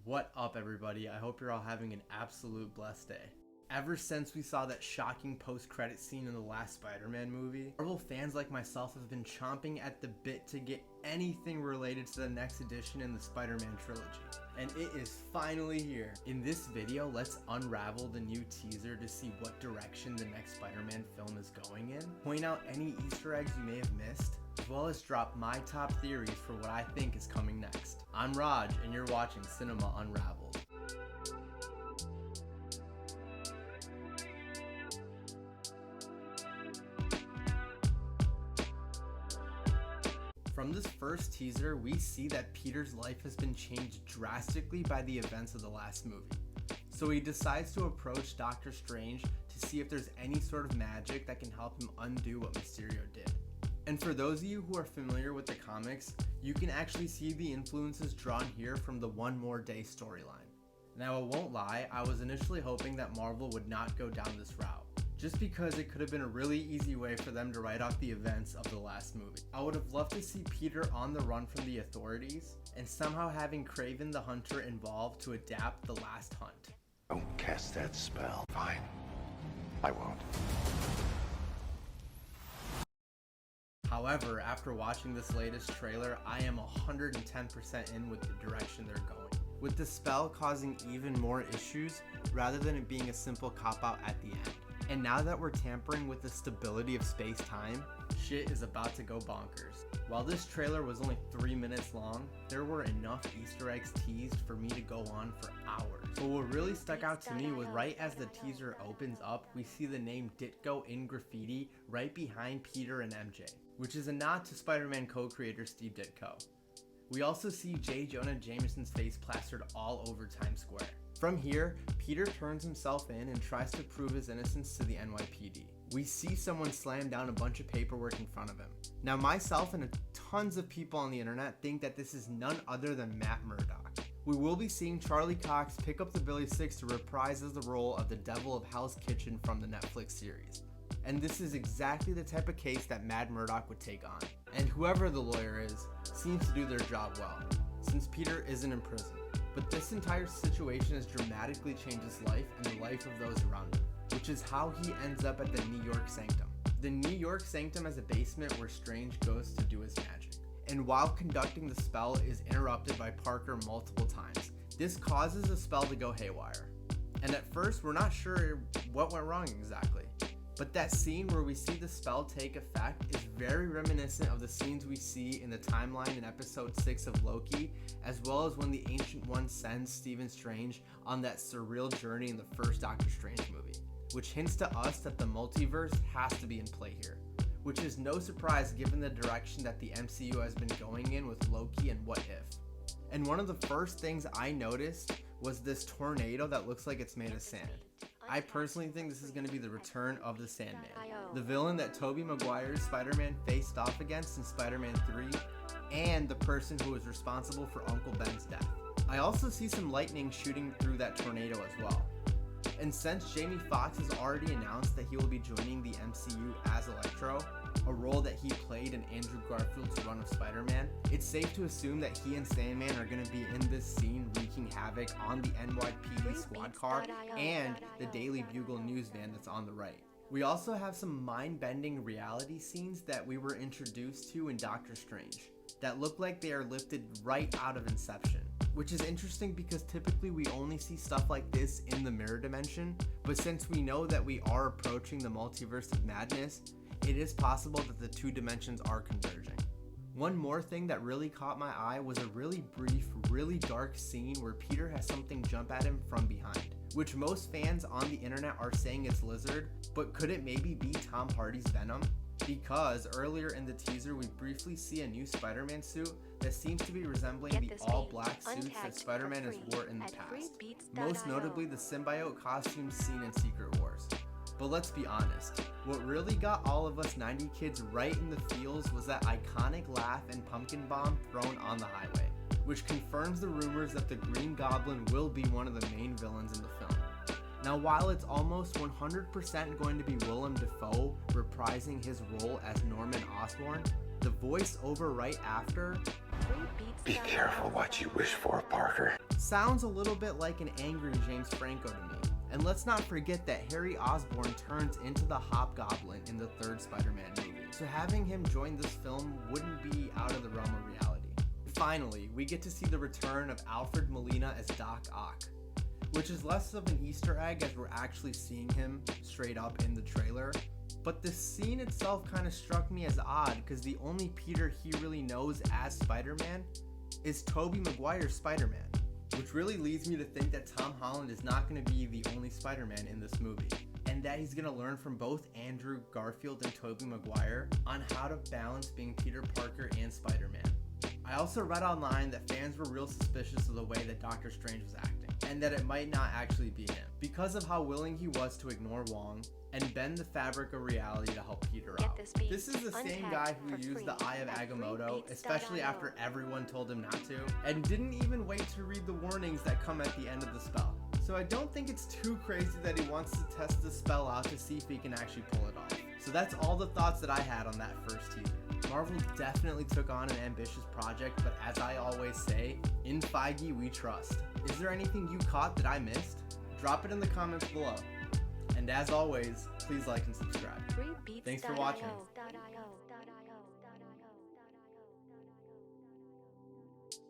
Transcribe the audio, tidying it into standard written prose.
What up, everybody? I hope you're all having an absolute blessed day. Ever since we saw that shocking post-credit scene in the last Spider-Man movie, Marvel fans like myself have been chomping at the bit to get anything related to the next edition in the Spider-Man trilogy. And it is finally here. In this video, let's unravel the new teaser to see what direction the next Spider-Man film is going in, point out any Easter eggs you may have missed, as well as drop my top theories for what I think is coming next. I'm Raj, and you're watching Cinema Unraveled. From this first teaser, we see that Peter's life has been changed drastically by the events of the last movie. So he decides to approach Doctor Strange to see if there's any sort of magic that can help him undo what Mysterio did. And for those of you who are familiar with the comics, you can actually see the influences drawn here from the One More Day storyline. Now, I won't lie, I was initially hoping that Marvel would not go down this route, just because it could have been a really easy way for them to write off the events of the last movie. I would have loved to see Peter on the run from the authorities, and somehow having Kraven the Hunter involved to adapt the last hunt. Don't cast that spell. Fine. I won't. However, after watching this latest trailer, I am 110% in with the direction they're going, with the spell causing even more issues rather than it being a simple cop-out at the end. And now that we're tampering with the stability of space-time, shit is about to go bonkers. While this trailer was only 3 minutes long, there were enough Easter eggs teased for me to go on for hours. But what really stuck out to me was right as the teaser opens up, we see the name Ditko in graffiti right behind Peter and MJ, which is a nod to Spider-Man co-creator Steve Ditko. We also see J. Jonah Jameson's face plastered all over Times Square. From here, Peter turns himself in and tries to prove his innocence to the NYPD. We see someone slam down a bunch of paperwork in front of him. Now, myself and tons of people on the internet think that this is none other than Matt Murdock. We will be seeing Charlie Cox pick up the Billy Six to reprise as the role of the Devil of Hell's Kitchen from the Netflix series. And this is exactly the type of case that Matt Murdock would take on. And whoever the lawyer is, seems to do their job well, since Peter isn't in prison. But this entire situation has dramatically changed his life and the life of those around him, which is how he ends up at the New York Sanctum. The New York Sanctum is a basement where Strange goes to do his magic. And while conducting the spell is interrupted by Parker multiple times, this causes the spell to go haywire. And at first, we're not sure what went wrong exactly. But that scene where we see the spell take effect is very reminiscent of the scenes we see in the timeline in episode 6 of Loki, as well as when the Ancient One sends Stephen Strange on that surreal journey in the first Doctor Strange movie, which hints to us that the multiverse has to be in play here, which is no surprise given the direction that the MCU has been going in with Loki and What If. And one of the first things I noticed was this tornado that looks like it's made of sand. I personally think this is going to be the return of the Sandman, the villain that Tobey Maguire's Spider-Man faced off against in Spider-Man 3, and the person who was responsible for Uncle Ben's death. I also see some lightning shooting through that tornado as well. And since Jamie Foxx has already announced that he will be joining the MCU as Electro, a role that he played in Andrew Garfield's run of Spider-Man, it's safe to assume that he and Sandman are going to be in this scene wreaking havoc on the NYPD squad car and the Daily Bugle news van that's on the right. We also have some mind-bending reality scenes that we were introduced to in Doctor Strange that look like they are lifted right out of Inception, which is interesting because typically we only see stuff like this in the mirror dimension, but since we know that we are approaching the multiverse of madness, it is possible that the two dimensions are converging. One more thing that really caught my eye was a really brief, really dark scene where Peter has something jump at him from behind, which most fans on the internet are saying it's Lizard, but could it maybe be Tom Hardy's Venom? Because earlier in the teaser we briefly see a new Spider-Man suit that seems to be resembling the all-black suits that Spider-Man has worn in the past, most notably the symbiote costumes seen in Secret Wars. But let's be honest, what really got all of us 90 kids right in the feels was that iconic laugh and pumpkin bomb thrown on the highway, which confirms the rumors that the Green Goblin will be one of the main villains in the film. Now, while it's almost 100% going to be Willem Dafoe reprising his role as Norman Osborn, the voice over right after Be careful what you wish for, Parker. sounds a little bit like an angry James Franco to me. And let's not forget that Harry Osborn turns into the Hobgoblin in the third Spider-Man movie. So having him join this film wouldn't be out of the realm of reality. Finally, we get to see the return of Alfred Molina as Doc Ock, which is less of an Easter egg as we're actually seeing him straight up in the trailer. But the scene itself kind of struck me as odd because the only Peter he really knows as Spider-Man is Tobey Maguire's Spider-Man, which really leads me to think that Tom Holland is not going to be the only Spider-Man in this movie, and that he's going to learn from both Andrew Garfield and Tobey Maguire on how to balance being Peter Parker and Spider-Man. I also read online that fans were real suspicious of the way that Doctor Strange was acting, and that it might not actually be him, because of how willing he was to ignore Wong and bend the fabric of reality to help Peter out. This is the same guy who used the Eye of Agamotto, especially after everyone told him not to, and didn't even wait to read the warnings that come at the end of the spell. So I don't think it's too crazy that he wants to test the spell out to see if he can actually pull it off. So that's all the thoughts that I had on that first teaser. Marvel definitely took on an ambitious project, but as I always say, in Feige we trust. Is there anything you caught that I missed? Drop it in the comments below. And as always, please like and subscribe. Thanks for watching.